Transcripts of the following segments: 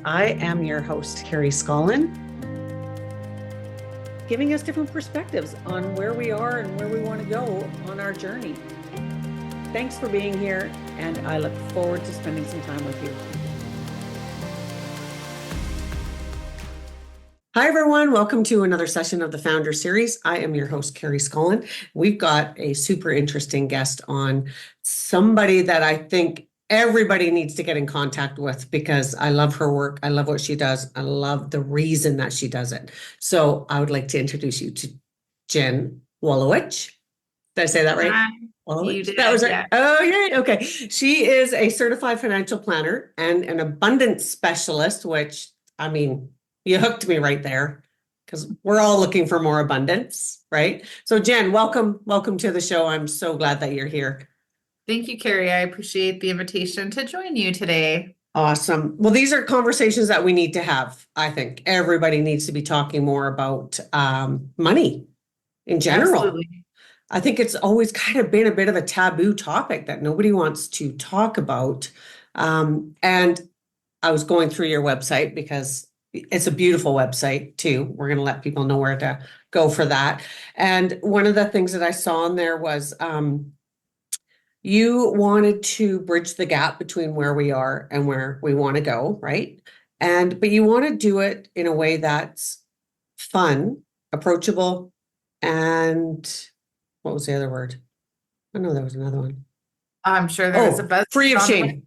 I am your host, Carrie, giving us different perspectives on where we are and where we want to go on our journey. Thanks for being here, and I look forward to spending some time with you. Hi, everyone. Welcome to another session of the FoundHer series. I am your host, Carrie. We've got a super interesting guest on, somebody that I think everybody needs to get in contact with because I love her work. I love what she does. I love the reason that she does it. So I would like to introduce you to Jenn Wolowich. Did I say that right? Hi, you did, that was right. yeah. Oh, yeah. Okay. She is a certified financial planner and an abundance specialist, which, I mean, you hooked me right there because we're all looking for more abundance, right? So Jenn, welcome to the show. I'm so glad that you're here. Thank you, Carrie. I appreciate the invitation to join you today. Awesome. Well, these are conversations that we need to have. I think everybody needs to be talking more about money in general. Absolutely. I think it's always kind of been a bit of a taboo topic that nobody wants to talk about. And I was going through your website because it's a beautiful website too. We're going to let people know where to go for that. And one of the things that I saw on there was you wanted to bridge the gap between where we are and where we want to go, right? But you want to do it in a way that's fun, approachable, and what was the other word? I know there was another one. I'm sure there was a buzz. Free of shame.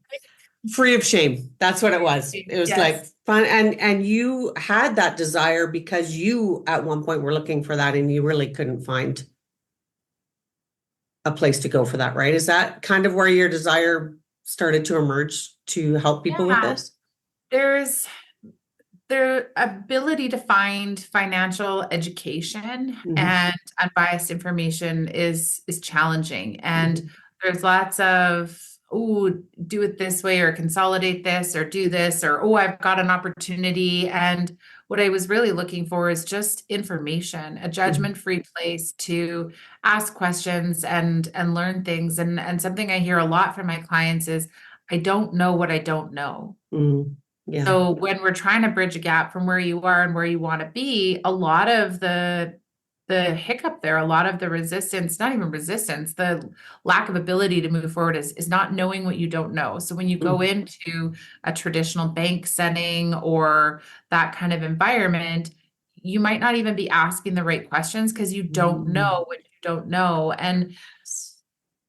Free of shame. That's what it was. It was like fun. And you had that desire because you at one point were looking for that and you really couldn't find a place to go for that, right? Is that kind of where your desire started to emerge to help people with this? There's their ability to find financial education and unbiased information is challenging. And there's lots of, oh, do it this way or consolidate this or do this or, oh, I've got an opportunity. And what I was really looking for is just information, a judgment-free place to ask questions and learn things. And something I hear a lot from my clients is, I don't know what I don't know. Yeah. So when we're trying to bridge a gap from where you are and where you want to be, a lot of the hiccup there, a lot of the resistance, not even resistance, the lack of ability to move forward is not knowing what you don't know. So when you go into a traditional bank setting or that kind of environment, you might not even be asking the right questions because you don't know what you don't know. And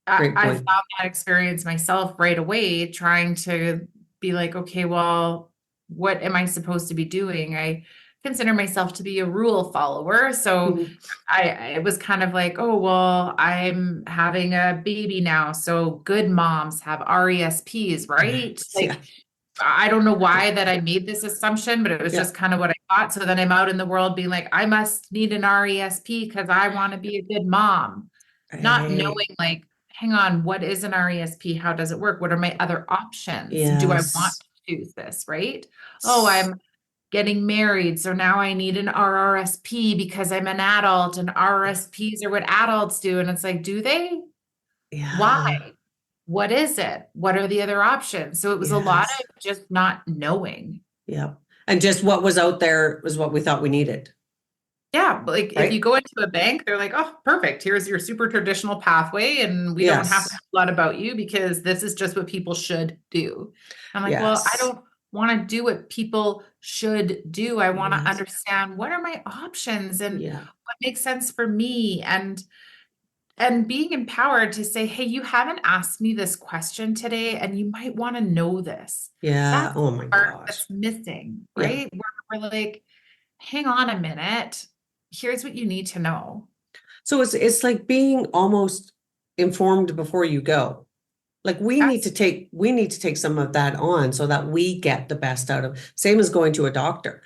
I found that experience myself right away, trying to be like, okay, well, what am I supposed to be doing? I consider myself to be a rule follower. So I was kind of like, oh, well, I'm having a baby now. So good moms have RESPs, right? Like, I don't know why that I made this assumption, but it was just kind of what I thought. So then I'm out in the world being like, I must need an RESP because I want to be a good mom. Not knowing, like, hang on, what is an RESP? How does it work? What are my other options? Do I want to choose this, right? Oh, I'm getting married, so now I need an RRSP because I'm an adult, and RRSPs are what adults do. And it's like, do they? Why? What is it? What are the other options? So it was a lot of just not knowing. Yeah. And just what was out there was what we thought we needed. Yeah, like if you go into a bank, they're like, oh, perfect. Here's your super traditional pathway, and we don't have to know a lot about you because this is just what people should do. I'm like, well, I don't want to do what people should do. I want to understand what are my options and what makes sense for me, and being empowered to say, hey, you haven't asked me this question today, and you might want to know this. Yeah. That's the part that's missing, right? We're like, hang on a minute. Here's what you need to know. So it's like being almost informed before you go. Like we need to take some of that on so that we get the best out of, same as going to a doctor.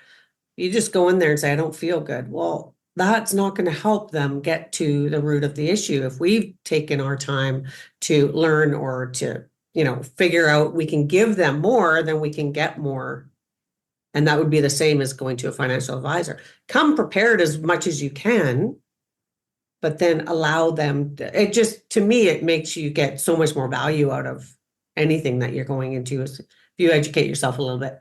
You just go in there and say, I don't feel good. Well, that's not going to help them get to the root of the issue. If we've taken our time to learn or to, figure out, we can give them more, then we can get more. And that would be the same as going to a financial advisor. Come prepared as much as you can, but then allow them, to me, it makes you get so much more value out of anything that you're going into if you educate yourself a little bit.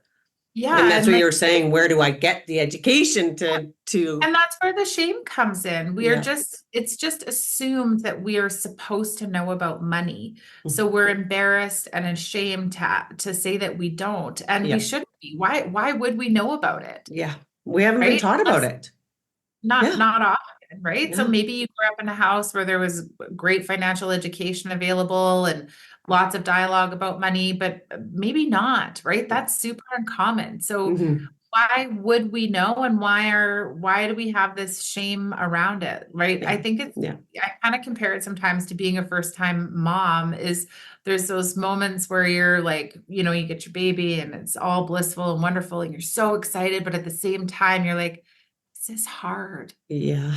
And Yeah. that's And what like, you're saying. Where do I get the education to, and that's where the shame comes in. We are yeah. just, it's just assumed that we are supposed to know about money. So we're embarrassed and ashamed to say that we don't, and we Yeah. shouldn't be. Why would we know about it? Yeah. We haven't been Right? taught about Unless it. not Yeah. not often, right? So Yeah. maybe you grew up in a house where there was great financial education available and lots of dialogue about money, but maybe not, right? Yeah. That's super uncommon. So Hmm. why would we know, and why do we have this shame around it, right? Yeah. I think it's Yeah. I kind of compare it sometimes to being a first time mom. Is there's those moments where you're like, you get your baby and it's all blissful and wonderful and you're so excited, but at the same time you're like, this is hard. Yeah.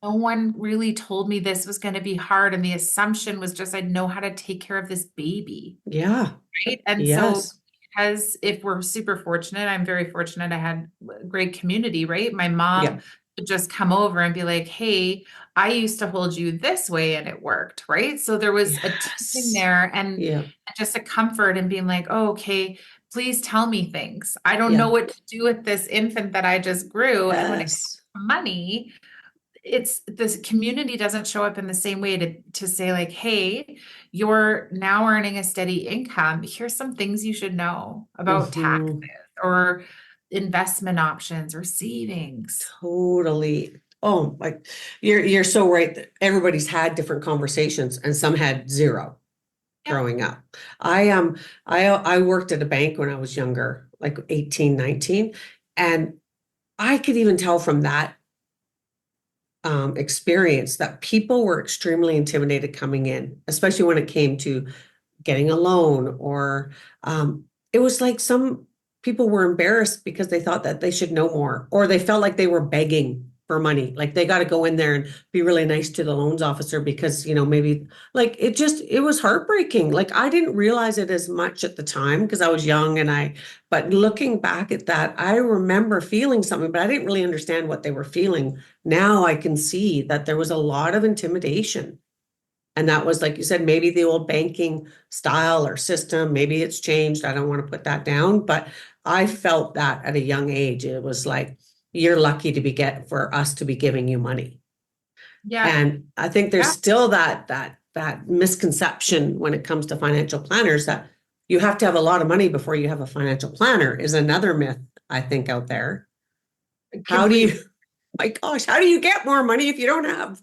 No one really told me this was going to be hard, and the assumption was just I'd know how to take care of this baby. Yeah. Right. And so, Yes. because if we're super fortunate, I'm very fortunate. I had a great community, right? My mom Yeah. would just come over and be like, hey, I used to hold you this way and it worked. Right. So there was a teaching Yes. there, and Yeah. just a comfort and being like, oh, okay, please tell me things. I don't know Yeah. what to do with this infant that I just grew. And when it comes Yes. to money, it's this community doesn't show up in the same way to say like, hey, you're now earning a steady income, here's some things you should know about taxes Hmm. or investment options or savings. Totally. Oh, like you're so right that everybody's had different conversations and some had zero Yeah. growing up. I worked at a bank when I was younger, like 18, 19, and I could even tell from that experience that people were extremely intimidated coming in, especially when it came to getting a loan or it was like some people were embarrassed because they thought that they should know more or they felt like they were begging for money. Like they got to go in there and be really nice to the loans officer because, maybe like it was heartbreaking. Like I didn't realize it as much at the time because I was young but looking back at that, I remember feeling something, but I didn't really understand what they were feeling. Now I can see that there was a lot of intimidation. And that was, like you said, maybe the old banking style or system, maybe it's changed. I don't want to put that down, but I felt that at a young age. It was like, you're lucky to for us to be giving you money. Yeah. And I think there's Yeah. still that misconception when it comes to financial planners that you have to have a lot of money before you have a financial planner is another myth, I think, out there. How do Completely. you, my gosh, how do you get more money if you don't have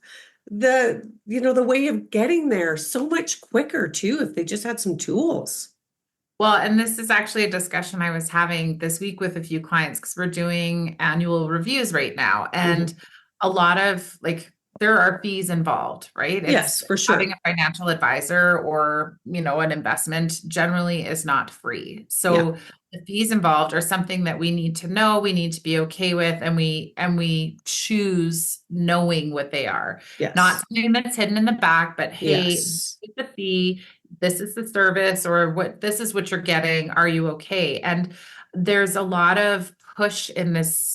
the way of getting there so much quicker too, if they just had some tools? Well, and this is actually a discussion I was having this week with a few clients because we're doing annual reviews right now. And Mhm. a lot of like, there are fees involved, right? Yes, It's for having sure. a financial advisor or, an investment generally is not free. Yeah. So the fees involved are something that we need to know, we need to be okay with, and we choose knowing what they are. Not Yes. something that's hidden in the back, but hey, Yes. it's the fee, this is the service, or this is what you're getting, are you okay? And there's a lot of push in this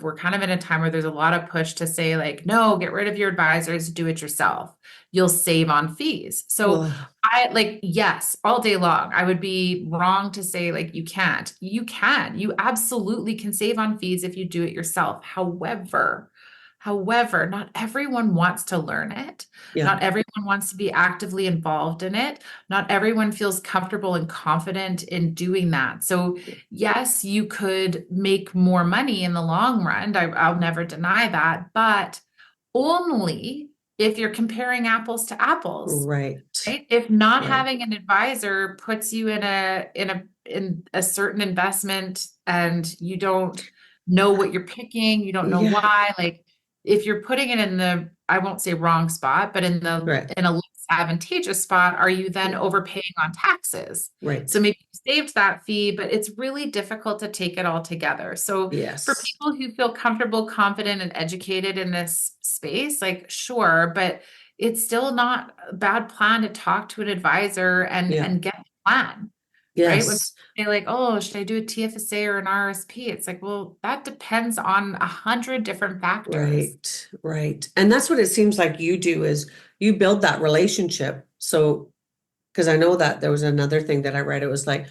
we're kind of in a time where there's a lot of push to say like, no, get rid of your advisors, do it yourself, you'll save on fees. So Well, I like, yes, all day long I would be wrong to say like you absolutely can save on fees if you do it yourself. However, not everyone wants to learn it. yeah. Not everyone wants to be actively involved in it. Not everyone feels comfortable and confident in doing that. So, yes, you could make more money in the long run. I'll never deny that, but only if you're comparing apples to apples, Right. right? If not Right. having an advisor puts you in a certain investment and you don't know what you're picking, you don't know Yeah. why, like if you're putting it in the, I won't say wrong spot, but Right. in a less advantageous spot, are you then Yeah. overpaying on taxes? So Right. maybe you saved that fee, but it's really difficult to take it all together. So for Yes. people who feel comfortable, confident, and educated in this space, like sure, but it's still not a bad plan to talk to an advisor Yeah. and get a plan, right? When Yes. they like, oh, should I do a TFSA or an RSP? It's like, well, that depends on 100 different factors. Right. Right. And that's what it seems like you do is you build that relationship. So, because I know that there was another thing that I read. It was like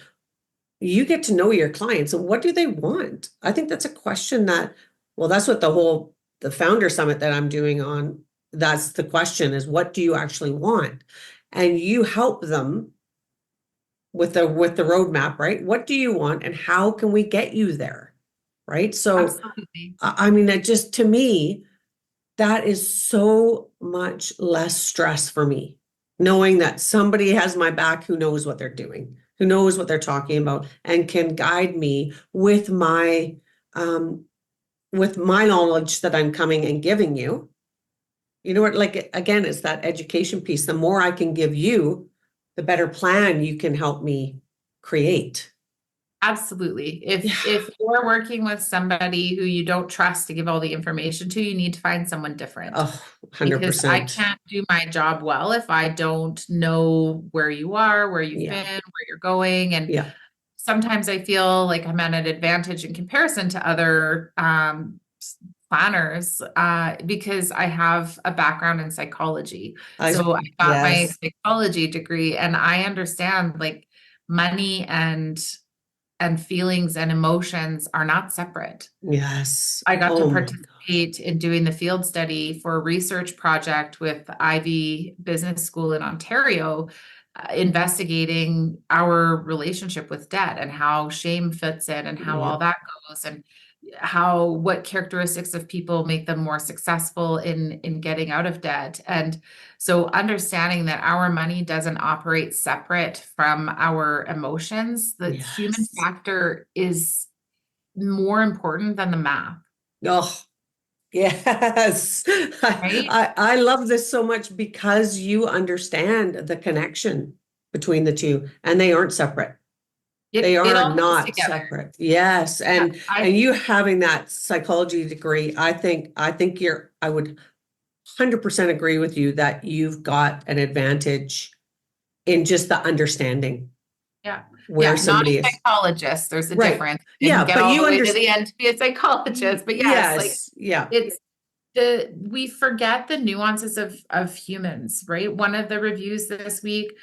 you get to know your clients and what do they want? I think that's a question that, well, that's what the founder summit that I'm doing on, that's the question is, what do you actually want? And you help them with the roadmap, right? What do you want and how can we get you there? Right. So, Absolutely. I mean, it just, to me, that is so much less stress for me, knowing that somebody has my back who knows what they're doing, who knows what they're talking about, and can guide me um, with my knowledge that I'm coming and giving you. You know what, like, again, it's that education piece. The more I can give you, the better plan you can help me create. Absolutely. Yeah. If you're working with somebody who you don't trust to give all the information to, you need to find someone different. Oh, Because I 100%. can't do my job well if I don't know where you are, where you've Yeah. been, where you're going. And Yeah. sometimes I feel like I'm at an advantage in comparison to other planners because I have a background in psychology. So I got my Yes. psychology degree and I understand like money and feelings and emotions are not separate. Yes. I got to Oh my God. participate in doing the field study for a research project with Ivy Business School in Ontario, investigating our relationship with debt and how shame fits in and how Yeah. all that goes and how what characteristics of people make them more successful in getting out of debt. And so understanding that our money doesn't operate separate from our emotions, the human Yes. factor is more important than the math. Oh, yes. Right? I love this so much because you understand the connection between the two and they aren't separate. They It are all comes not together. separate. Yes. Yeah, And you having that psychology degree, I think I would 100% agree with you that you've got an advantage in just the understanding yeah, where yeah. Not somebody a is. psychologist. There's a Right. difference. Didn't Yeah, get but all you the way to understand. the end to be a psychologist, but yes, like Yes. Yeah. it's we forget the nuances of humans, right? One of the reviews this week,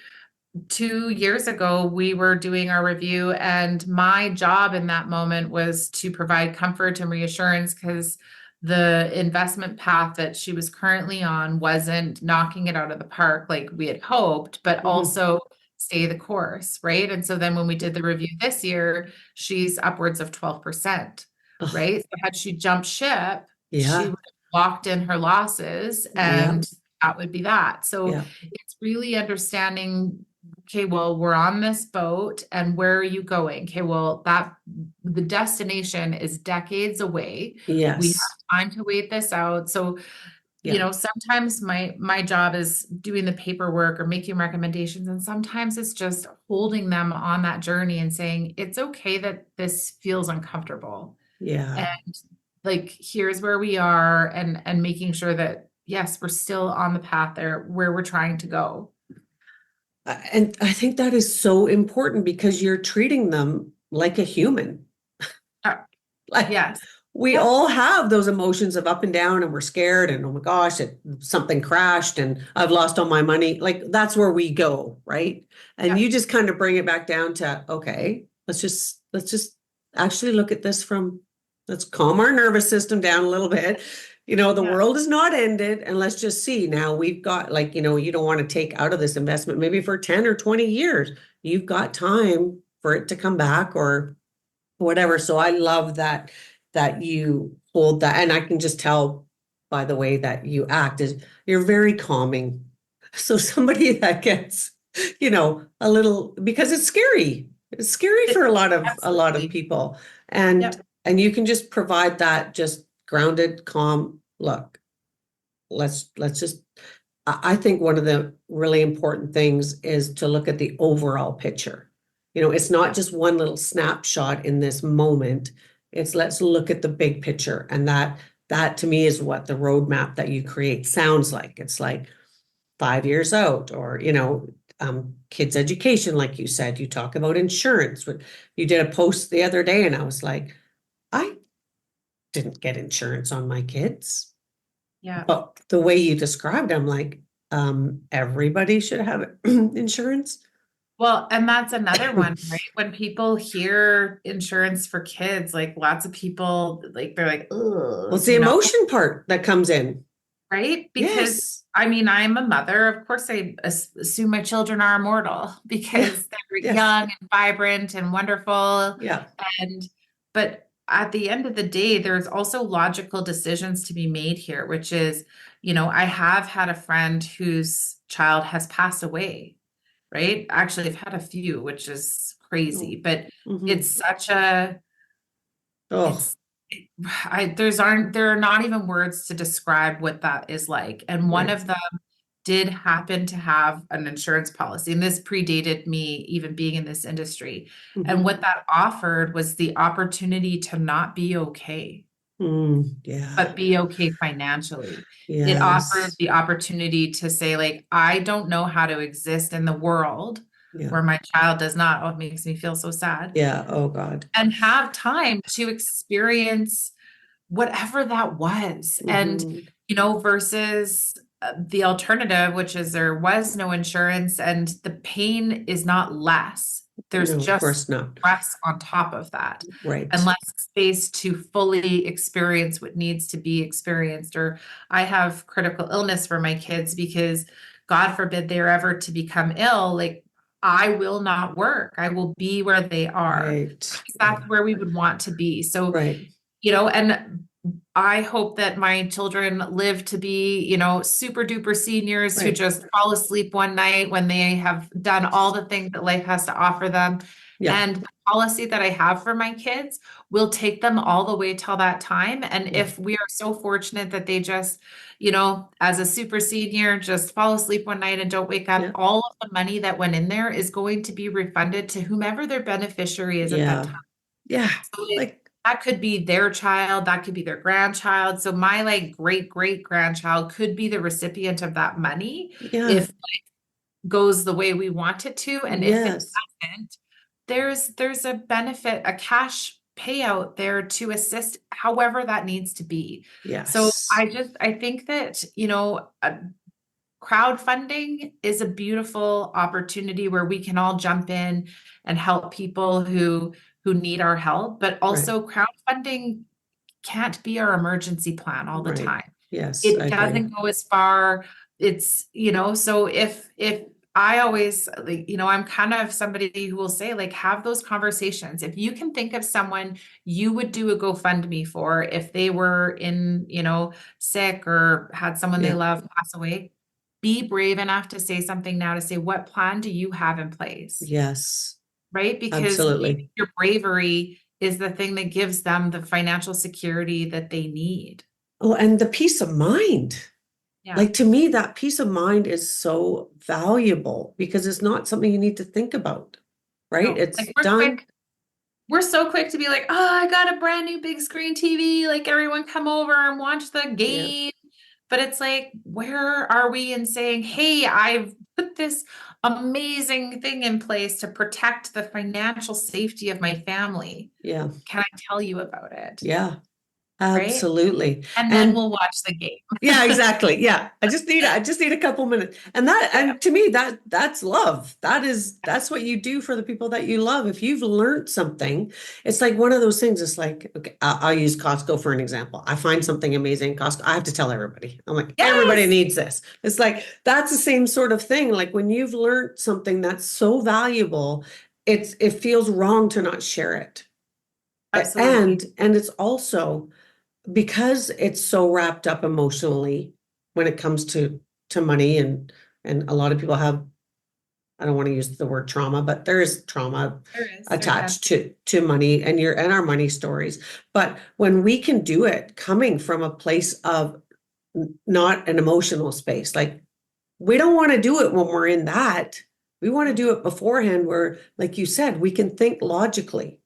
2 years ago, we were doing our review, and my job in that moment was to provide comfort and reassurance because the investment path that she was currently on wasn't knocking it out of the park like we had hoped, but Mhm. also stay the course, right? And so then when we did the review this year, she's upwards of 12%, Oh, right? So had she jumped ship, she yeah. would have locked in her losses, Yeah. and that would be that. So Yeah. it's really understanding, okay, well, we're on this boat and where are you going? Okay, well, that the destination is decades away. We Yes. have time to wait this out. So, Yeah. sometimes my job is doing the paperwork or making recommendations, and sometimes it's just holding them on that journey and saying, it's okay that this feels uncomfortable. And Yeah. like here's where we are and making sure that yes, we're still on the path there where we're trying to go. And I think that is so important because you're treating them like a human. Uh, Like yes. we Yep. all have those emotions of up and down and we're scared and oh my gosh, something crashed and I've lost all my money. Like that's where we go, right? And you Yep. just kind of bring it back down to, okay, let's just actually look at this from, let's calm our nervous system down a little bit. The Yeah. world is not ended, and let's just see now we've got, like, you don't want to take out of this investment maybe for 10 or 20 years. You've got time for it to come back or whatever. So I love that you hold that. And I can just tell by the way that you act is you're very calming. So somebody that gets, a little, because it's scary. It's scary for a lot of Absolutely. people. And Yep. and you can just provide that just grounded, calm look. Let's just I think one of the really important things is to look at the overall picture. It's not Yep. just one little snapshot in this moment. It's let's look at the big picture. And that to me is what the roadmap that you create sounds like. It's like 5 years out, or kids' education, like you said, you talk about insurance. You did a post the other day, and I was like, I didn't get insurance on my kids. Yeah. But the way you described, I'm like, everybody should have insurance. Well, and that's another one, right? When people hear insurance for kids, like lots of people, like they're like, Well, oh, it's the emotion part that comes in. right? Because Yes. I mean, I'm a mother. Of course, I assume my children are immortal Yeah. because they're Yes. young and vibrant and wonderful. Yeah. And, but at the end of the day, there's also logical decisions to be made here, which is, I have had a friend whose child has passed away, right? Actually, I've had a few, which is crazy, Oh. but it's Mhm. such a, Oh, it's there are not even words to describe what that is like. And one right. of them did happen to have an insurance policy, and this predated me even being in this industry. And Mhm. what that offered was the opportunity to not be okay, Yeah. but be okay financially. It offered Yes. the opportunity to say, like, I don't know how to exist in the world Yeah. where my child does not. Oh, it makes me feel so sad. Yeah. Oh God. And have time to experience whatever that was. And, Mhm. versus the alternative, which is there was no insurance and the pain is not less. There's No, of just course not. stress on top of that and Right. less space to fully experience what needs to be experienced. Or I have critical illness for my kids because God forbid they're ever to become ill. Like, I will not work. I will be where they are. Right. That's where we would want to be. So, Right. and I hope that my children live to be, super duper seniors who Right. just fall asleep one night when they have done all the things that life has to offer them. Yeah. And the policy that I have for my kids will take them all the way till that time. And Yeah. if we are so fortunate that they just, as a super senior, just fall asleep one night and don't wake up, Yeah. all of the money that went in there is going to be refunded to whomever their beneficiary is at that Yeah. time. Yeah. So Like, that could be their child, that could be their grandchild. So my like great great grandchild could be the recipient of that money yeah. if it goes the way we want it to. And if it Yes. doesn't, there's a benefit, a cash payout there to assist however that needs to be. So Yes. I think that, crowdfunding is a beautiful opportunity where we can all jump in and help people who need our help, but Right. also crowdfunding can't be our emergency plan all the Right. time. Yes, I It agree. doesn't go as far. So if I always like, I'm kind of somebody who will say, like, have those conversations. If you can think of someone you would do a GoFundMe for if they were in, sick or had someone they Yeah. love pass away, be brave enough to say something now to say, what plan do you have in place? Yes. Right? Because maybe Absolutely. your bravery is the thing that gives them the financial security that they need. Oh, and the peace of mind. Yeah. Like to me, that peace of mind is so valuable because it's not something you need to think about, right? No, It's like we're done. quick. We're so quick to be like, oh, I got a brand new big screen TV. Like, everyone come over and watch the Yeah. game. But it's like, where are we in saying, hey, I've put this amazing thing in place to protect the financial safety of my family. Yeah. Can I tell you about it? Yeah. Right? Absolutely. And then And we'll watch the game. yeah, exactly. Yeah. I just need a couple minutes. Yeah. And to me, that's love. That's what you do for the people that you love. If you've learned something, it's like one of those things. It's like, okay, I'll use Costco for an example. I find something amazing at Costco. I have to tell everybody. I'm like, everybody Yes. needs this. It's like, that's the same sort of thing. Like when you've learned something that's so valuable, it feels wrong to not share it. Absolutely. And it's also, because it's so wrapped up emotionally when it comes to money, and a lot of people have, I don't want to use the word trauma, but there is trauma There is. There attached definitely. to money and our money stories. But when we can do it coming from a place of not an emotional space, like we don't want to do it when we're in that. We want to do it beforehand where, like you said, we can think logically.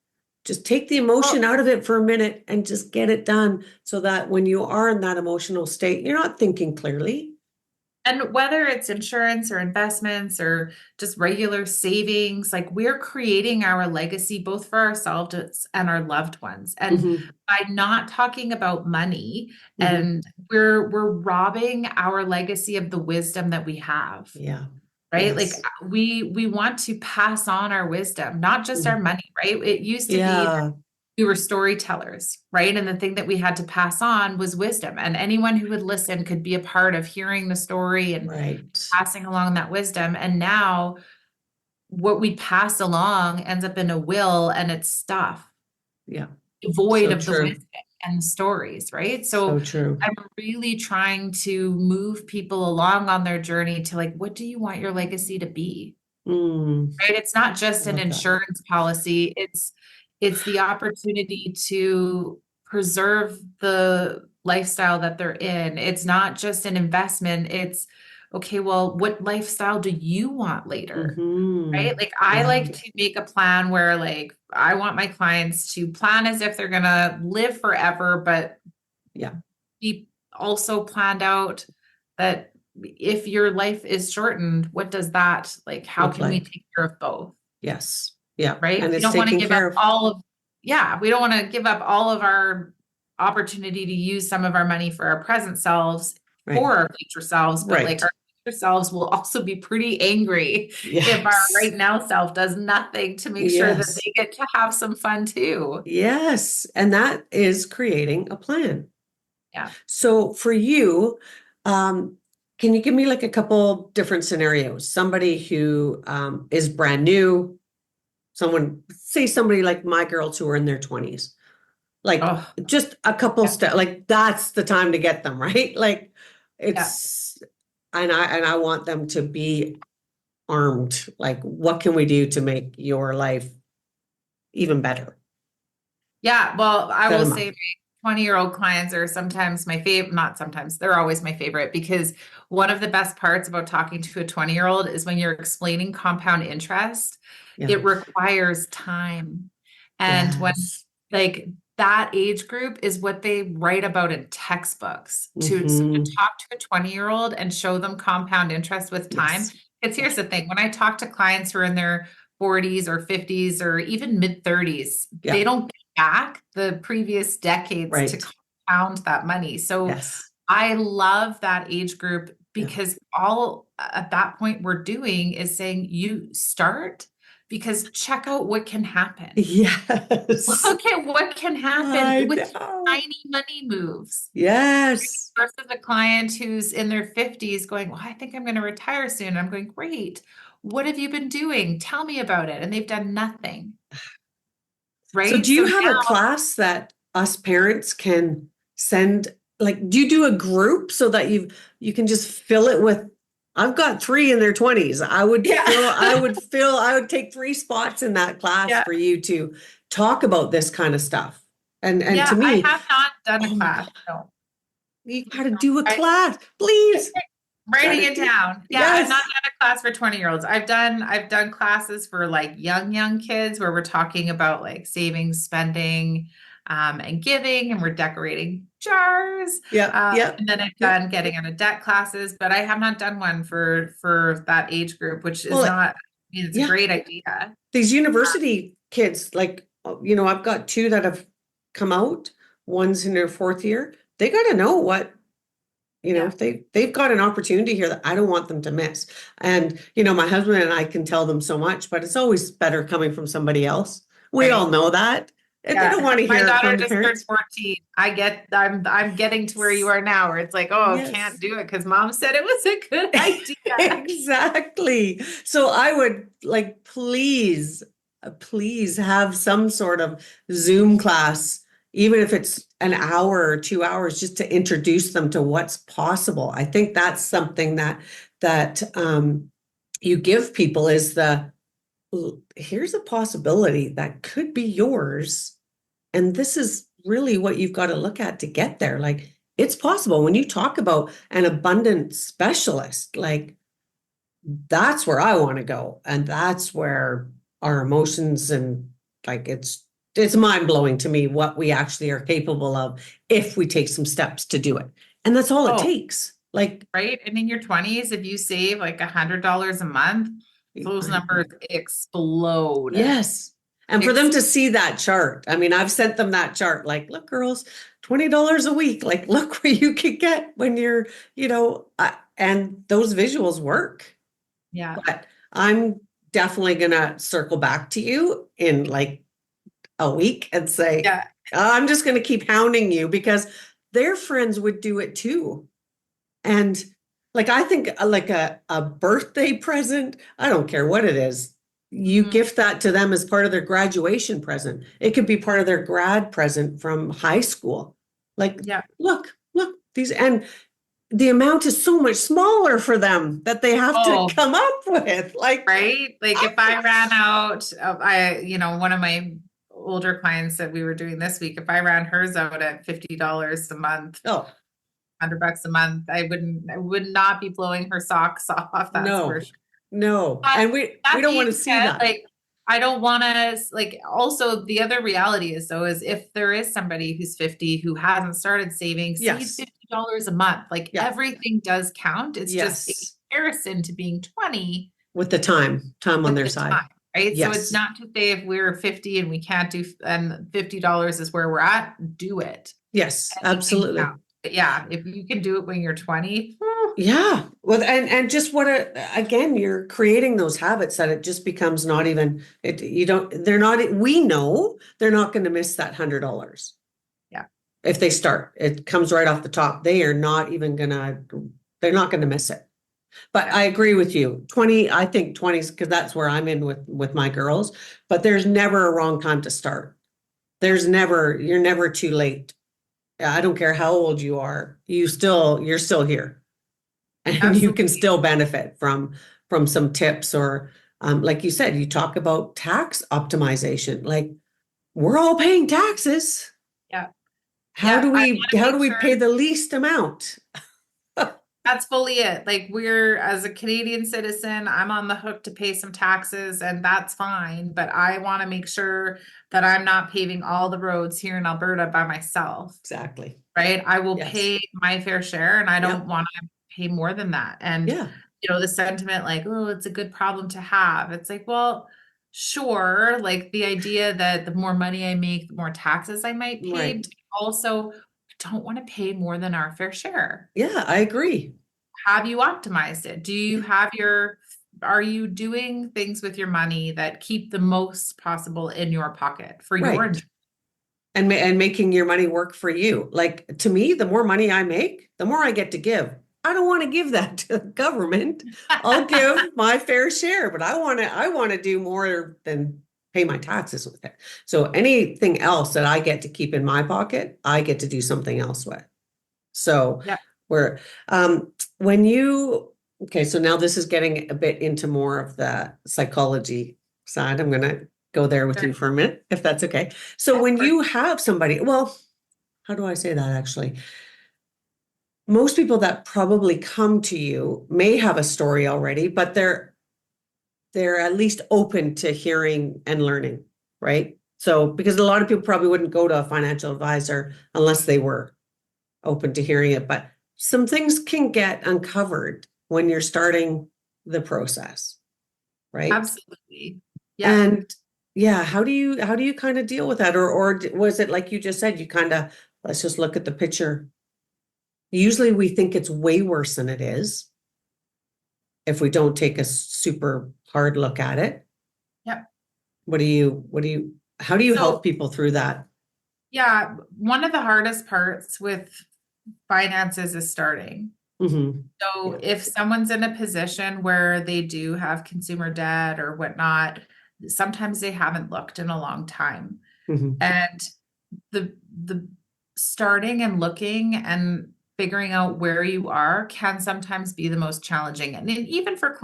Just take the emotion Well, out of it for a minute and just get it done so that when you are in that emotional state, you're not thinking clearly. and whether it's insurance or investments or just regular savings, like, we're creating our legacy both for ourselves and our loved ones. And Hmm. by not talking about money, Hmm. and we're robbing our legacy of the wisdom that we have. Yeah. right? Like Yes. we want to pass on our wisdom, not just our Mhm. money, right? It used to be that Yeah. we were storytellers, right? And the thing that we had to pass on was wisdom. And anyone who would listen could be a part of hearing the story and Right. passing along that wisdom. And now what we pass along ends up in a will and it's stuff Yeah. devoid So of the true. wisdom and the stories, right? So So true. I'm really trying to move people along on their journey to like, what do you want your legacy to be? Mm, Right? It's not I just an love that. insurance policy. It's the opportunity to preserve the lifestyle that they're in. It's not just an investment. It's okay, well, what lifestyle do you want later? Mm-hmm. Right? Like I Yeah. like to make a plan where like I want my clients to plan as if they're gonna live forever, but Yeah. be also planned out that if your life is shortened, what does that like how Look can we like. take care of both? Yes. Yeah. Right? And We it's don't want to taken give up care of. all of yeah, we don't want to give up all of our opportunity to use some of our money for our present selves Right. for our future selves, but like Right. our future selves will also be pretty angry if our Yes. right now self does nothing to make sure that Yes. they get to have some fun too. Yes. And that is creating a plan. Yeah. So for you, um, can you give me like a couple different scenarios? Somebody who is brand new, someone, say somebody like my girls who are in their 20s, like Oh, just a couple yeah. steps, like that's the time to get them, right? Like Yeah. it's, and I want them to be armed. Like, what can we do to make your life even better? Yeah, well, I Set will them say up. my 20-year-old clients are sometimes my favorite, not sometimes, they're always my favorite because one of the best parts about talking to a 20-year-old is when you're explaining compound interest, Yeah. it requires time. And when Yes. like that age group is what they write about in textbooks to Hmm. talk to a 20-year-old and show them compound interest with time. Yes. Because Yeah. here's the thing, when I talk to clients who are in their 40s or 50s or even mid 30s, they Yeah. don't back the previous decades to Right. compound that money. So Yes. I love that age group Yeah. because all at that point we're doing is saying you start because check out what can happen. Yes. Look at what can happen I with know. tiny money moves. Yes. Versus a client who's in their 50s going, well, I think I'm going to retire soon. I'm going, great. What have you been doing? Tell me about it. And they've done nothing. So Right. do So you have a class that us parents can send? Like, do you do a group so that you can just fill it with, I've got three in their 20s. yeah. I would take three spots in that class Yeah. for you to talk about this kind of stuff. And to Yeah, I me, have not done a oh my class. God, No. you gotta do a I class, please. writing Gotta it do, down. Yeah, I've not yes. done a class for 20-year-olds. I've done classes for like young kids where we're talking about like saving, spending, and giving, and we're decorating jars. Yeah, yeah, And then I've yeah. done getting out of debt classes, but I have not done one for that age group, which is Well, not, I mean, it's a yeah. great idea. These university kids, like, I've got two that have come out, one's in their fourth year. They got to know what, Yeah. they've got an opportunity here that I don't want them to miss. And, my husband and I can tell them so much, but it's always better coming from somebody else. We all Right. know that. And they don't Yeah, want to my hear it daughter from the just turned parents. 14. I'm getting to where you are now, where it's like, oh, can't Yes. do it because mom said it was a good idea. Exactly. So I would like, please have some sort of Zoom class, even if it's an hour or 2 hours, just to introduce them to what's possible. I think that's something that you give people is here's a possibility that could be yours. And this is really what you've got to look at to get there. Like, it's possible when you talk about an abundant specialist, like that's where I want to go. And that's where our emotions and like it's mind blowing to me what we actually are capable of if we take some steps to do it. And that's all it Oh, takes. Like, right. And in your 20s, if you save like $100 a month, those I numbers explode. yes. And for them to see that chart, I mean, I've sent them that chart, like, look, girls, $20 a week, like, look where you could get when you're, and those visuals work. Yeah. But I'm definitely gonna circle back to you in like a week and say, Yeah. I'm just gonna keep hounding you because their friends would do it too. And like I think like a birthday present, I don't care what it is. You Mhm. gift that to them as part of their graduation present. It could be part of their grad present from high school. Like, Yeah. look, these, and the amount is so much smaller for them that they have to Oh, come up with. Like, right. Like if I ran out of, one of my older clients that we were doing this week, if I ran hers out at $50 a month, oh, $100 a month, I would not be blowing her socks off. That's for no, sure. no. But And we that don't want being to see said, that. like, I don't want to, like, also the other reality is though, is if there is somebody who's 50 who hasn't started saving, save Yes. $50 a month. Like Yeah. everything does count. It's just in Yes. comparison to being 20 With the time on with their the side. time, right? So it's Yes. not to say if we're 50 and we can't do, and $50 is where we're at, do it. Yes, Anything absolutely. counts. But yeah, if you can do it when you're 20, Yeah. Well, and just what again, you're creating those habits that it just becomes not even it, you don't, they're not, we know they're not going to miss that $100. yeah, If they start, it comes right off the top. They are not even gonna, they're not gonna miss it. But yeah, I agree with you. 20, I think 20s, because that's where I'm in with my girls. But there's never a wrong time to start. There's never, you're never too late. I don't care how old you are, you're still here. And you can absolutely. still benefit from some tips or like you said, you talk about tax optimization. Like we're all paying taxes. Yeah. How Yeah. do I want we to how make do we sure pay the least amount? that's fully it. Like we're as a Canadian citizen, I'm on the hook to pay some taxes and that's fine. But I want to make sure that I'm not paving all the roads here in Alberta by myself, Exactly. right? I will Yes. pay my fair share and I don't Yep. want to pay more than that. And, Yeah. the sentiment like, oh, it's a good problem to have. It's like, well, sure. Like the idea that the more money I make, the more taxes I might pay. Right. But also, don't want to pay more than our fair share. Yeah, I agree. Have you optimized it? Do you Yeah. have are you doing things with your money that keep the most possible in your pocket for your Right. enjoyment? And making your money work for you. Like to me, the more money I make, the more I get to give. I don't want to give that to the government. I'll give my fair share, but I want to do more than pay my taxes with it. So anything else that I get to keep in my pocket, I get to do something else with. So Yeah. we're when you okay, so now this is getting a bit into more of the psychology side. I'm gonna go there with Sure. you for a minute, if that's okay. So Yeah, of when course. you have somebody, well, how do I say that actually? Most people that probably come to you may have a story already, but they're at least open to hearing and learning, right? So because a lot of people probably wouldn't go to a financial advisor unless they were open to hearing it, but some things can get uncovered when you're starting the process, right? Absolutely. Yeah. And yeah, how do you kind of deal with that? Or was it like you just said, you kind of let's just look at the picture. Usually we think it's way worse than it is if we don't take a super hard look at it. Yep. How do you help So people through that? yeah, one of the hardest parts with finances is starting. Hmm. So Yeah. if someone's in a position where they do have consumer debt or whatnot, sometimes they haven't looked in a long time. Hmm. And the starting and looking and figuring out where you are can sometimes be the most challenging. And even for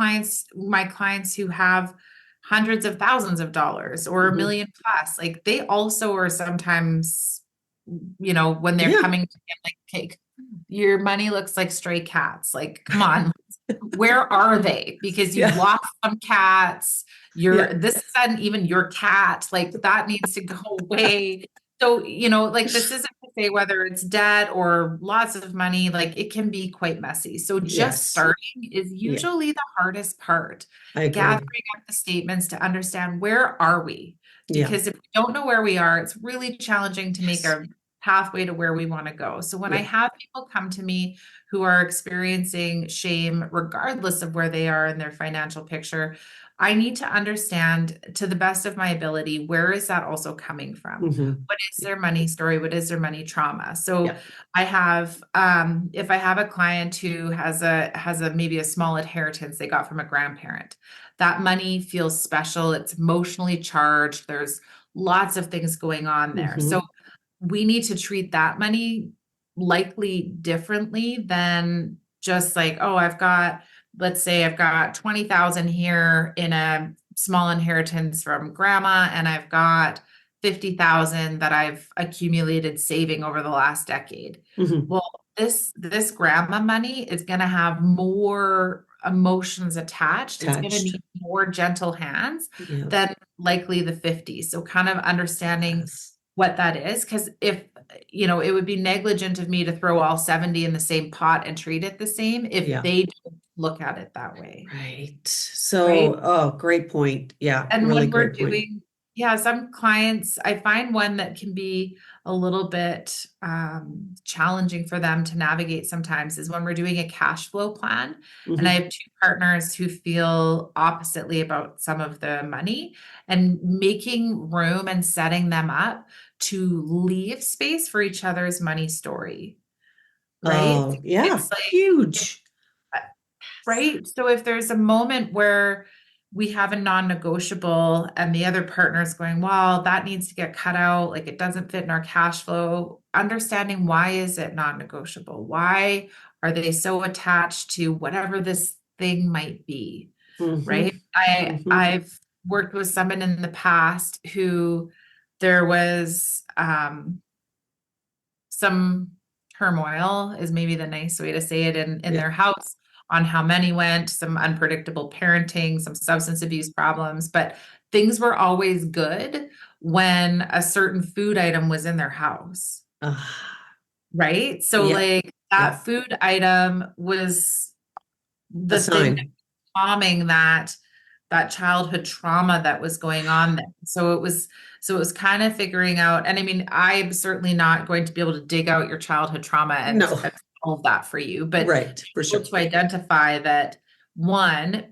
my clients who have hundreds of thousands of dollars or a Hmm. million plus, like they also are sometimes, when they're Yeah. coming to get like, okay, your money looks like stray cats. Like, come on, where are they? Because you've Yeah. lost some cats. Yeah. This isn't even your cat. Like that needs to go away. So, like this isn't to say whether it's debt or lots of money, like it can be quite messy. So just Yes. starting is Yeah. usually the hardest part. I agree. Gathering up the statements to understand where are we? Yeah. Because if we don't know where we are, it's really challenging to make Yes. a pathway to where we want to go. So when I Yeah. have people come to me who are experiencing shame, regardless of where they are in their financial picture, I need to understand to the best of my ability, where is that also coming from? Mhm. What is their money story? What is their money trauma? So Yeah. I have, if I have a client who has a maybe a small inheritance they got from a grandparent, that money feels special. It's emotionally charged. There's lots of things going on there. So Mhm. we need to treat that money likely differently than just like, oh, let's say I've got 20,000 here in a small inheritance from grandma, and I've got 50,000 that I've accumulated saving over the last decade. Mhm. Well, this grandma money is going to have more emotions attached. It's going to Touched. need more gentle hands Yeah. than likely the 50. So kind of understanding Yes. what that is. Because if, it would be negligent of me to throw all 70 in the same pot and treat it the same if Yeah. they don't look at it that way. Right. Right. So, oh, great point. Yeah, And really when we're great point. doing, yeah, some clients, I find one that can be a little bit challenging for them to navigate sometimes is when we're doing a cash flow plan. And I Mhm. have two partners who feel oppositely about some of the money, and making room and setting them up to leave space for each other's money story. Right. Oh, yeah, It's like, huge. right? So if there's a moment where we have a non-negotiable and the other partner is going, well, that needs to get cut out, like it doesn't fit in our cash flow, understanding why is it non-negotiable? Why are they so attached to whatever this thing might be, right? Mhm. Mhm. I've worked with someone in the past who there was some turmoil is maybe the nice way to say it in Yeah. their house on how money went, some unpredictable parenting, some substance abuse problems, but things were always good when a certain food item was in their house, Ah, right? So yeah. like Yeah. that food item was A the thing that sign. calming that childhood trauma that was going on there. So it was kind of figuring out, and I mean, I'm certainly not going to be able to dig out your childhood trauma No, and solve that for you, but right, for able sure. to identify that one,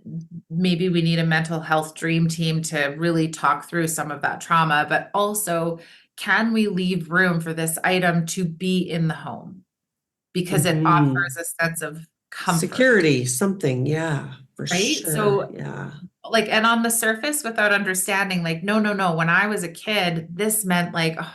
maybe we need a mental health dream team to really talk through some of that trauma, but also can we leave room for this item to be in the home because it Mhm. offers a sense of comfort, Security, something, yeah, for right? sure. So Yeah. like, and on the surface without understanding, like, no, no, no, when I was a kid, this meant like, oh,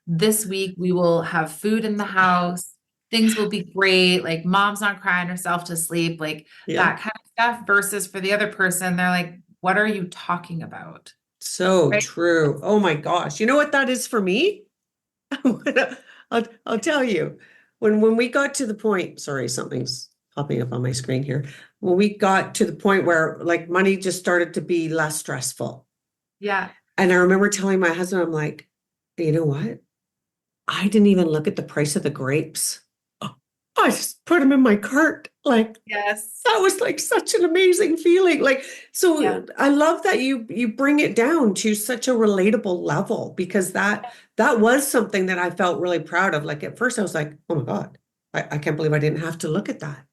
this week we will have food in the house, things will be great, like mom's not crying herself to sleep, like Yeah. that kind of stuff, versus for the other person, they're like, what are you talking about? So Right. true. Oh my gosh. You know what that is for me? I'll tell you. When we got to the point, sorry, something's popping up on my screen here. When we got to the point where like money just started to be less stressful. Yeah. And I remember telling my husband, I'm like, you know what? I didn't even look at the price of the grapes. Oh, I just put them in my cart. Like Yes. that was like such an amazing feeling. Like, Yeah. so I love that you bring it down to such a relatable level because that was something that I felt really proud of. Like at first I was like, oh my God, I can't believe I didn't have to look at that.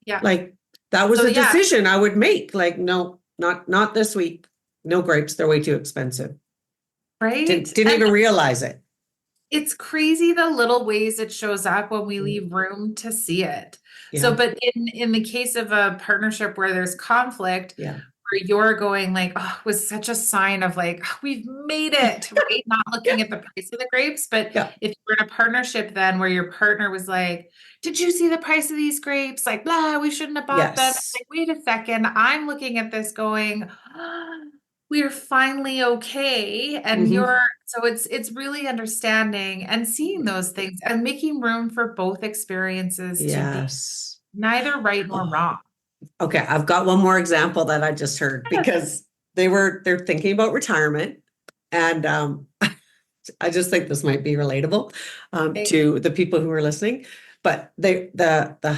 Yeah. Like that was So a yeah, decision I would make. Like, no, not this week. No grapes, they're way too expensive. right. Didn't And even realize it. it's crazy the little ways it shows up when we Mm, leave room to see it. So, yeah, but in the case of a partnership where there's conflict, yeah, where you're going like, oh, it was such a sign of like, "Oh, we've made it, right? Not yeah, looking at the price of the grapes, but yeah, if you're in a partnership then where your partner was like, did you see the price of these grapes? Like, blah, we shouldn't have bought them. It's yes. like, wait a second, I'm looking at this going, we're finally okay. And Hmm. you're so it's really understanding and seeing those things and making room for both experiences to be Yes. neither right nor Oh, wrong. okay. I've got one more example that I just heard because they're thinking about retirement. And I just think this might be relatable Okay. to the people who are listening. But the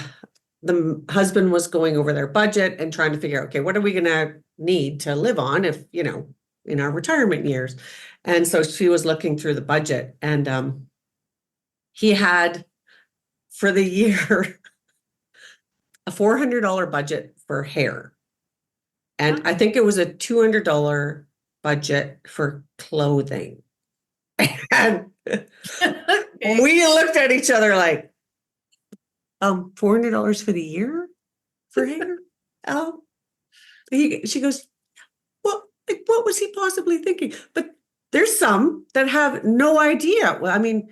husband was going over their budget and trying to figure out, okay, what are we gonna need to live on if, in our retirement years? And so she was looking through the budget and he had for the year a $400 budget for hair. And I think it was a $200 budget for clothing. And Okay. we looked at each other like, $400 for the year for hair? Oh, she goes, well, like, what was he possibly thinking? But there's some that have no idea. Well, I mean,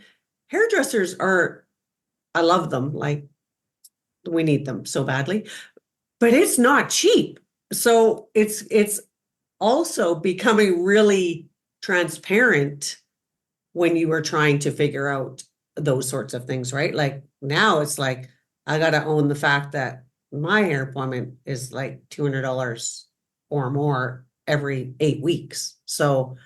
hairdressers are, I love them. Like, we need them so badly, but it's not cheap. So it's also becoming really transparent when you are trying to figure out those sorts of things, right? Like now it's like, I got to own the fact that my hair appointment is like $200 or more every 8 weeks. So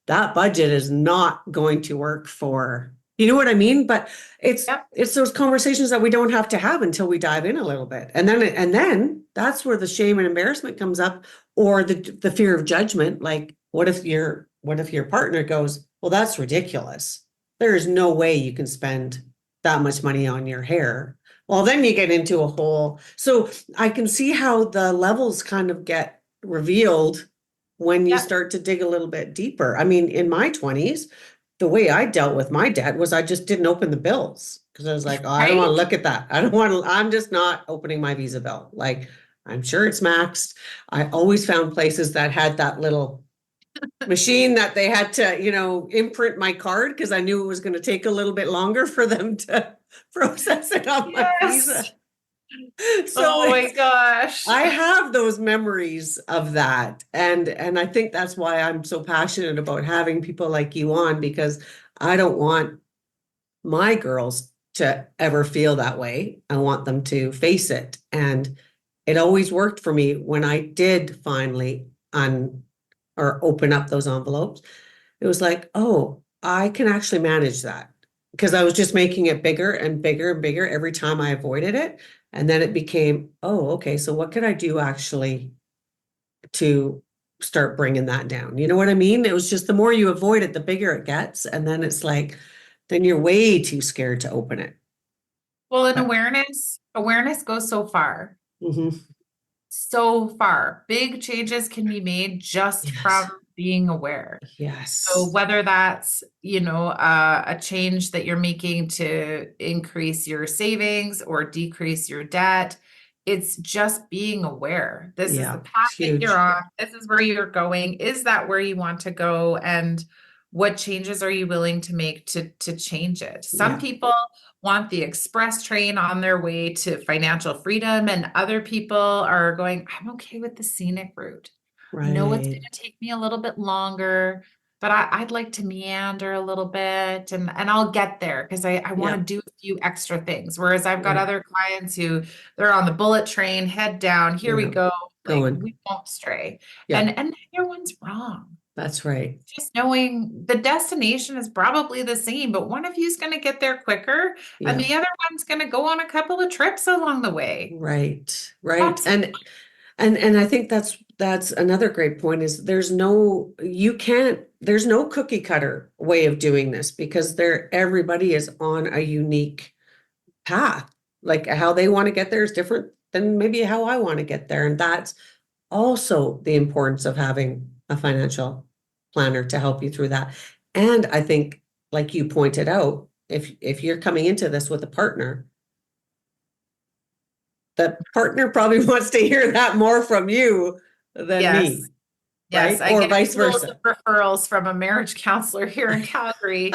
that budget is not going to work for, you know what I mean? But Yep. it's those conversations that we don't have to have until we dive in a little bit. And then that's where the shame and embarrassment comes up, or the fear of judgment. Like, what if your partner goes, well, that's ridiculous. There is no way you can spend that much money on your hair. Well, then you get into a whole, so I can see how the levels kind of get revealed when you Yep. start to dig a little bit deeper. I mean, in my 20s, the way I dealt with my debt was I just didn't open the bills because I was like, oh, I don't want to Right? look at that. I don't want to, I'm just not opening my Visa bill. Like, I'm sure it's maxed. I always found places that had that little machine that they had to, imprint my card because I knew it was going to take a little bit longer for them to process it on my Visa. Yes. So Oh my gosh. I have those memories of that. And I think that's why I'm so passionate about having people like you on, because I don't want my girls to ever feel that way. I want them to face it. And it always worked for me when I did finally or open up those envelopes. It was like, oh, I can actually manage that, because I was just making it bigger and bigger and bigger every time I avoided it. And then it became, oh, okay, so what can I do actually to start bringing that down? You know what I mean? It was just the more you avoid it, the bigger it gets. And then it's like, then you're way too scared to open it. Well, and But awareness goes so far. mhm, So far. Big changes can be made just from yes, being aware. So yes, whether that's, a change that you're making to increase your savings or decrease your debt, it's just being aware. This is the yeah, path it's that you're huge. on. This is where you're going. Is that where you want to go? And what changes are you willing to make to change it? Some Yeah, people want the express train on their way to financial freedom, and other people are going, I'm okay with the scenic route. I know it's going right. to take me a little bit longer, but I'd like to meander a little bit, and I'll get there because I want to Yeah, do a few extra things. Whereas I've got right. other clients who they're on the bullet train, head down, here we Yeah, go, like going. we won't stray. Yeah, And neither one's wrong. that's right. Just knowing the destination is probably the same, but one of you is going to get there quicker, and Yeah, the other one's going to go on a couple of trips along the way. right, right. That's And I think that's another great point, is there's no cookie cutter way of doing this, because everybody is on a unique path. Like how they want to get there is different than maybe how I want to get there. And that's also the importance of having a financial planner to help you through that. And I think, like you pointed out, if you're coming into this with a partner, the partner probably wants to hear that more from you than me, yes. Yes, right? I Or get vice oodles versa. of referrals from a marriage counselor here in Calgary,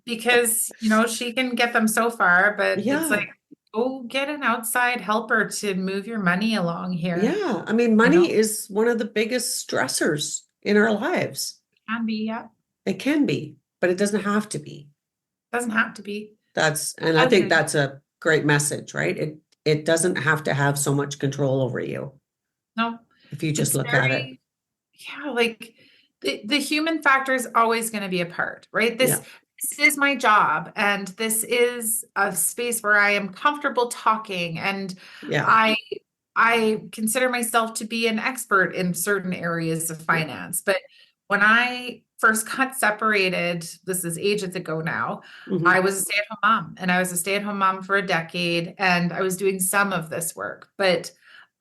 because she can get them so far, but it's like, Yeah, go get an outside helper to move your money along here. yeah. I mean, You know, money is one of the biggest stressors in our lives. can be, yeah. It can be, but it doesn't have to be. Doesn't have to be. And I think Doesn't. that's a great message, right? It doesn't have to have so much control over you No, if you just it's look at it. very, yeah, like the human factor is always going to be a part, right? Yeah, This is my job, and this is a space where I am comfortable talking, and yeah, I consider myself to be an expert in certain areas of yeah, finance. But when I first got separated, this is ages ago now, Mhm. I was a stay-at-home mom, and I was a stay-at-home mom for a decade, and I was doing some of this work, but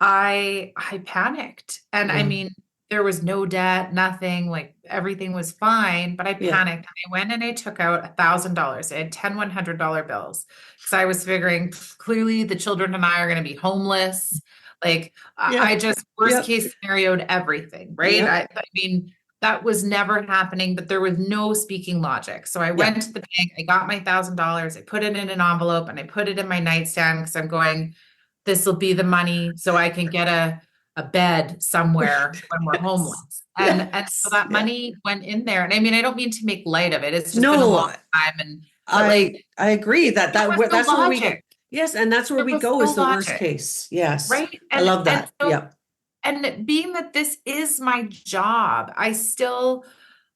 I panicked. And I Yeah. mean, there was no debt, nothing, like everything was fine, but I Yeah. panicked. I went and I took out $1,000. I had 10 $100 bills because I was figuring clearly the children and I are going to be homeless. Like I Yep. just worst Yep. case scenarioed everything, right? Yep. I mean, that was never happening, but there was no speaking logic. So I went to the bank, I got my $1,000, I put it in an envelope and I put it in my nightstand because I'm going, this will be the money so I can get a bed somewhere when we're Yes. homeless. And so that Yeah. money went in there. And I mean, I don't mean to make light of it. It's just been a No, long time. But like I agree there was no that's where we, logic. yes, and that's where There we was go no is the worst logic, case. Yes. right? I love that. So Yep. and being that this is my job, I still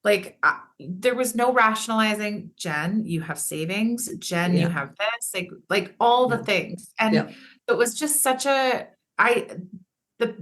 like there was no rationalizing. Jenn, you have savings. Jenn, you Yeah. have this, like all the Yeah. things. And Yep. it was just such a I the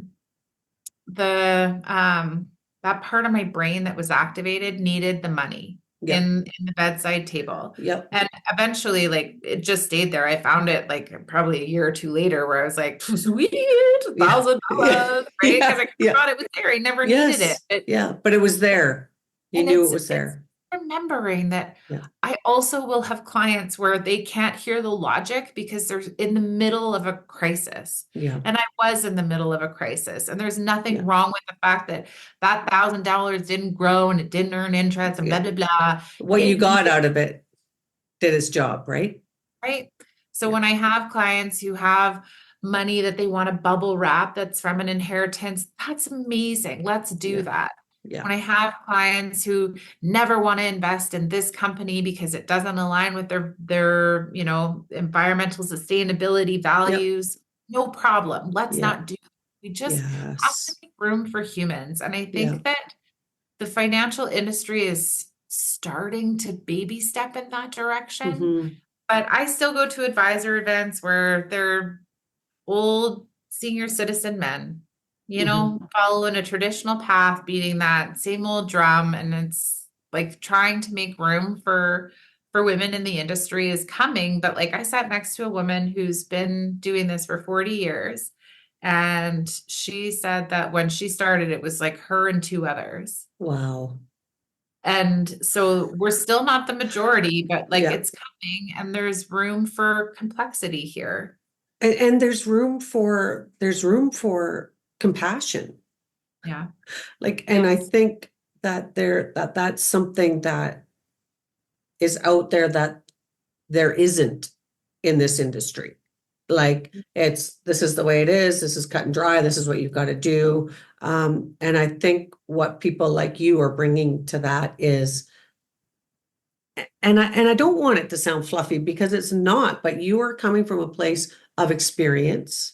that part of my brain that was activated needed the money Yep. in the bedside table. Yep. And eventually, like it just stayed there. I found it like probably a year or two later where I was like, sweet, Yeah. $1,000, Yeah. right? Because Yeah. I Yeah. thought it was there. I never needed it. Yes. Yeah. But it was there. You And knew it was it's there. remembering that Yeah. I also will have clients where they can't hear the logic because they're in the middle of a crisis. Yeah. And I was in the middle of a crisis. And there's nothing Yeah. wrong with the fact that that $1,000 didn't grow and it didn't earn interest and blah, Yeah. blah, blah. What you It got needed, out of it did its job, right? right? So Yeah. when I have clients who have money that they want to bubble wrap that's from an inheritance, that's amazing. Let's do Yeah. that. Yeah. When I have clients who never want to invest in this company because it doesn't align with their environmental sustainability Yep. values, no problem. Let's Yeah. not do it. We just have to Yes. make room for humans. And I Yeah. think that the financial industry is starting to baby step in that direction. Mhm. But I still go to advisor events where they're old senior citizen men, Mhm. following a traditional path, beating that same old drum. And it's like trying to make room for women in the industry is coming. But like I sat next to a woman who's been doing this for 40 years. And she said that when she started, it was like her and two others. Wow. And so we're still not the majority, but like Yeah. it's coming and there's room for complexity here. And there's room for compassion. Yeah. Like, and I think that that's something that is out there that there isn't in this industry. Like this is the way it is, this is cut and dry, this is what you've got to do. And I think what people like you are bringing to that is, and I don't want it to sound fluffy because it's not, but you are coming from a place of experience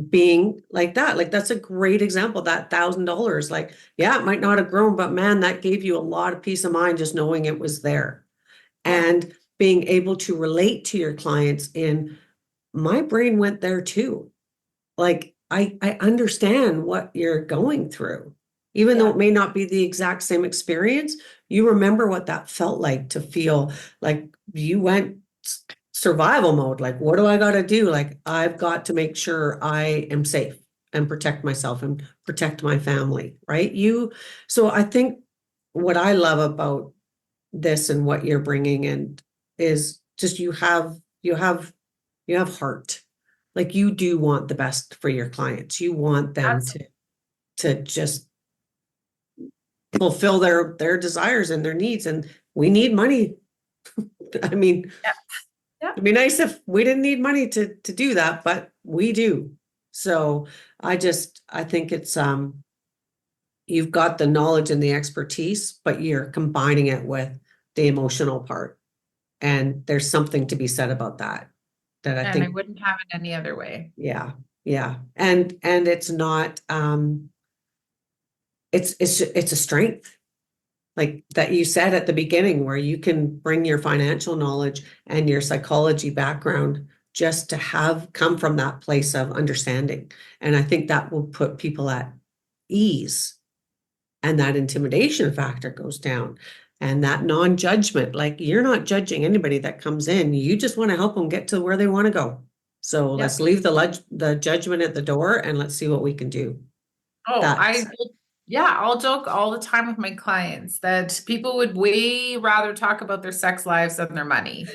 being like that. Like that's a great example, that $1,000. Like, yeah, it might not have grown, but man, that gave you a lot of peace of mind just knowing it was there. Yeah. And being able to relate to your clients in, my brain went there too. Like I understand what you're going through. Even though Yeah. it may not be the exact same experience, you remember what that felt like to feel like you went survival mode. Like, what do I got to do? Like, I've got to make sure I am safe and protect myself and protect my family, right? So I think what I love about this and what you're bringing in is just you have heart. Like you do want the best for your clients. You want them to just fulfill their desires and their needs. And we need money. I mean, Yeah. Yeah. it'd be nice if we didn't need money to do that, but we do. So I think it's you've got the knowledge and the expertise, but you're combining it with the emotional part. And there's something to be said about that. That I And I think, wouldn't have it any other way. yeah, yeah. And it's not it's a strength. Like that you said at the beginning, where you can bring your financial knowledge and your psychology background just to have come from that place of understanding. And I think that will put people at ease and that intimidation factor goes down. And that non-judgment, like you're not judging anybody that comes in. You just want to help them get to where they want to go. So Yep. let's leave the judgment at the door and let's see what we can do. Oh, That's I'll joke all the time with my clients that people would way rather talk about their sex lives than their money.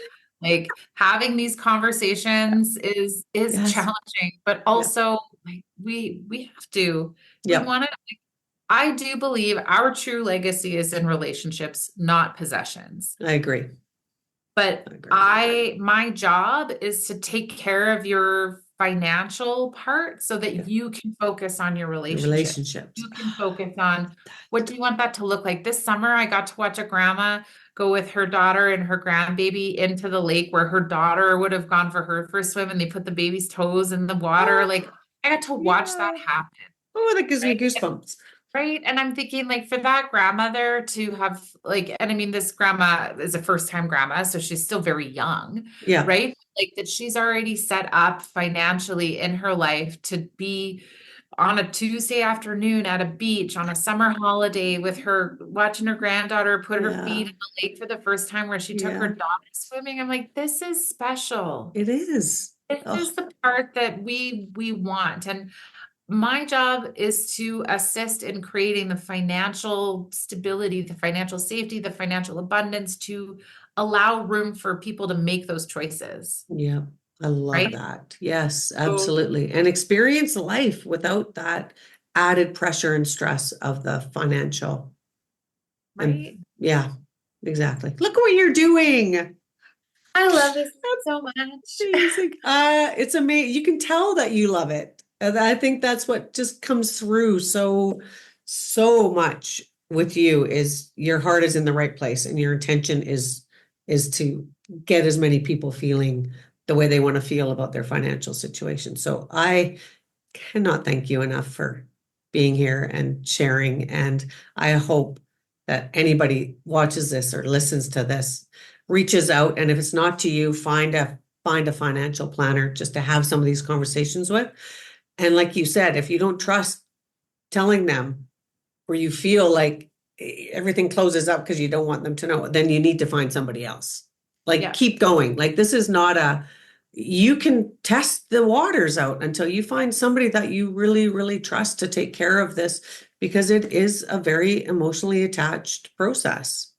Like having these conversations is yes. challenging, but also like we have to. We Yep. want to. I do believe our true legacy is in relationships, not possessions. I agree. But my job is to take care of your financial part so that you can focus on your relationships. You can focus on what do you want that to look like. This summer, I got to watch a grandma go with her daughter and her grandbaby into the lake where her daughter would have gone for her first swim, and they put the baby's toes in the water. Like I got to watch that happen. Oh, that gives me goosebumps. Right. And I'm thinking like for that grandmother to have like, and I mean, this grandma is a first time grandma, so she's still very young. Yeah. Right. Like that she's already set up financially in her life to be on a Tuesday afternoon at a beach on a summer holiday with her, watching her granddaughter put her feet in the lake for the first time where she took her daughter swimming. I'm like, this is special. It is. This is the part that we want. And my job is to assist in creating the financial stability, the financial safety, the financial abundance to allow room for people to make those choices. Yeah, I love that. Yes, absolutely. And experience life without that added pressure and stress of the financial. Right. And yeah, exactly. Look what you're doing. I love this so much. It's amazing. You can tell that you love it. And I think that's what just comes through so much with you is your heart is in the right place and your intention is to get as many people feeling the way they want to feel about their financial situation. So I cannot thank you enough for being here and sharing. And I hope that anybody watches this or listens to this, reaches out, and if it's not to you, find a financial planner just to have some of these conversations with. And like you said, if you don't trust telling them or you feel like everything closes up because you don't want them to know, then you need to find somebody else. Like keep going. Like this is not you can test the waters out until you find somebody that you really, really trust to take care of this, because it is a very emotionally attached process.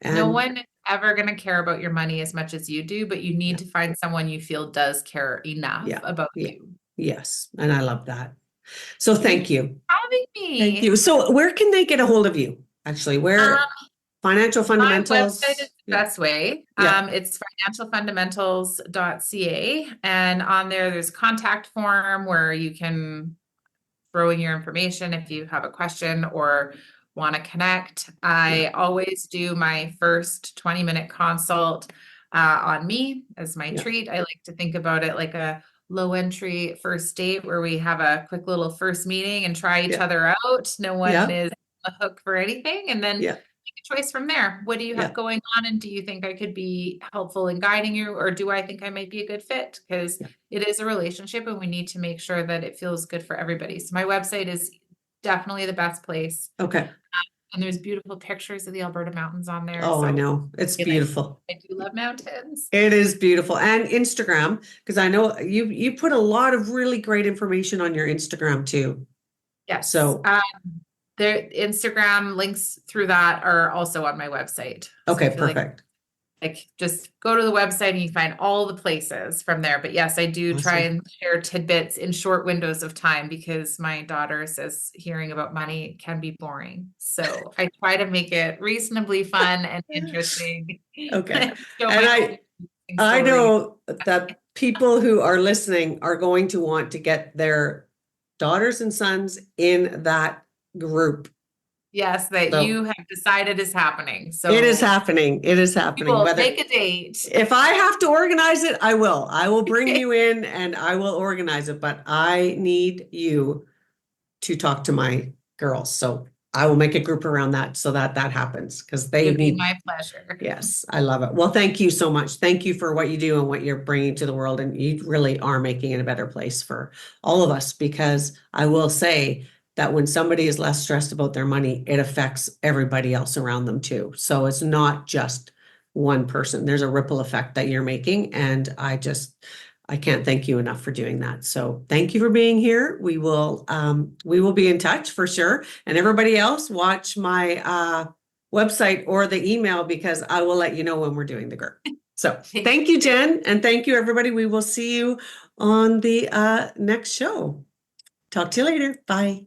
And no one is ever going to care about your money as much as you do, but you need to find someone you feel does care enough about you. Yes. And I love that. So thank you. Having me. Thank you. So where can they get a hold of you? Actually, where Financial Fundamentals? My website is the best way. It's financialfundamentals.ca. And on there's contact form where you can throw in your information if you have a question or want to connect. I always do my first 20-minute consult on me as my treat. I like to think about it like a low entry first date where we have a quick little first meeting and try each other out. No one is on the hook for anything. And then make a choice from there. What do you have going on? And do you think I could be helpful in guiding you? Or do I think I might be a good fit? Because it is a relationship and we need to make sure that it feels good for everybody. So my website is definitely the best place. Okay. And there's beautiful pictures of the Alberta mountains on there. Oh, so I know. It's beautiful. I do love mountains. It is beautiful. And Instagram, because I know you put a lot of really great information on your Instagram too. Yes. So the Instagram links through that are also on my website. Okay, perfect. Like just go to the website and you find all the places from there. But yes, I do try and share tidbits in short windows of time because my daughter says hearing about money can be boring. So I try to make it reasonably fun and interesting. Okay. And I know that people who are listening are going to want to get their daughters and sons in that group. Yes, you have decided is happening. So it is happening. It is happening. We'll make a date. If I have to organize it, I will. I will bring you in and I will organize it. But I need you to talk to my girls. So I will make a group around that so that happens because they would be my pleasure. Yes, I love it. Well, thank you so much. Thank you for what you do and what you're bringing to the world. And you really are making it a better place for all of us, because I will say that when somebody is less stressed about their money, it affects everybody else around them too. So it's not just one person. There's a ripple effect that you're making. And I can't thank you enough for doing that. So thank you for being here. We will be in touch for sure. And everybody else, watch my website or the email, because I will let you know when we're doing the GERT. So thank you, Jen. And thank you, everybody. We will see you on the next show. Talk to you later. Bye.